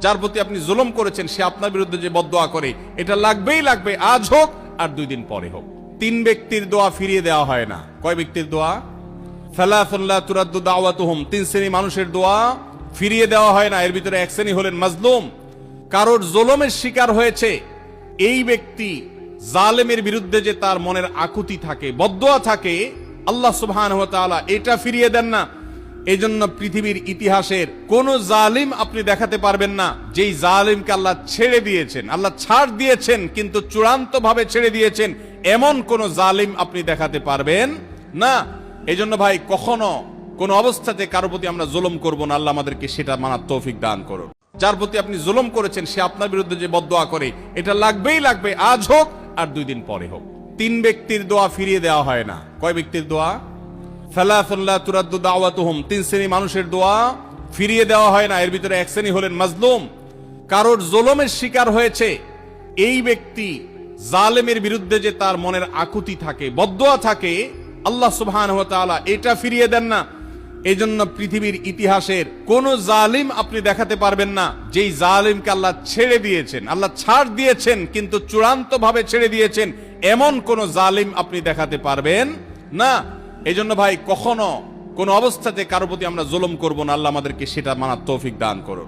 যার প্রতি আপনি জুলুম করেছেন সে আপনার বিরুদ্ধে যে বদদোয়া করে, এটা লাগবেই লাগবে, আজ হোক আর 2 দিন পরে হোক। 3 ব্যক্তির দোয়া ফিরিয়ে দেওয়া হয় না। কয় ব্যক্তির দোয়া? সালাসুন লা তুরাদ্দু দাওয়াতুহুম, 3 শ্রেণী মানুষের দোয়া ফিরিয়ে দেওয়া হয় না। এর ভিতরে এক শ্রেণী হলেন মাজলুম, কারোর জুলুমের শিকার হয়েছে এই ব্যক্তি। জালেমের বিরুদ্ধে যে তার মনের আকুতি থাকে, বদদোয়া থাকে, আল্লাহ সুবহানাহু ওয়া তাআলা এটা ফিরিয়ে দেন না। এজন্য পৃথিবীর ইতিহাসের কোন জালিম আপনি দেখাতে পারবেন না যেই জালিমকে আল্লাহ ছেড়ে দিয়েছেন, আল্লাহ ছাড় দিয়েছেন কিন্তু চূড়ান্ত ভাবে ছেড়ে দিয়েছেন, এমন কোন জালিম আপনি দেখাতে পারবেন না। এজন্য ভাই কখনো কোন অবস্থাতে কারো প্রতি আমরা জুলুম করব না। আল্লাহ আমাদেরকে সেটা মানার তৌফিক দান করুন। যার প্রতি আপনি জুলুম করেছেন সে আপনার বিরুদ্ধে যে বদদোয়া করে, এটা লাগবেই লাগবে, আজ হোক আর 2 দিন পরে হোক। 3 ব্যক্তির দোয়া ফিরিয়ে দেওয়া হয় না। কয় ব্যক্তির দোয়া? সালাসুন লা তুরাদ্দু দাওয়াতুহুম, 3 শ্রেণী মানুষের দোয়া ফিরিয়ে দেওয়া হয় না। এর ভিতরে এক শ্রেণী হলেন মাজলুম, কারোর জুলুমের শিকার হয়েছে এই ব্যক্তি। জালেমের বিরুদ্ধে যে তার মনের আকুতি থাকে, বদদোয়া থাকে, আল্লাহ সুবহানাহু ওয়া তাআলা এটা ফিরিয়ে দেন না। এজন্য পৃথিবীর ইতিহাসের কোন জালিম আপনি দেখাতে পারবেন না যেই জালিমকে আল্লাহ ছেড়ে দিয়েছেন, আল্লাহ ছাড় দিয়েছেন কিন্তু চূড়ান্ত ভাবে ছেড়ে দিয়েছেন, এমন কোন জালিম আপনি দেখাতে পারবেন না। এজন্য ভাই কখনো কোন অবস্থাতে কারো প্রতি আমরা জুলুম করব না। আল্লাহ আমাদেরকে সেটা মানার তৌফিক দান করুন।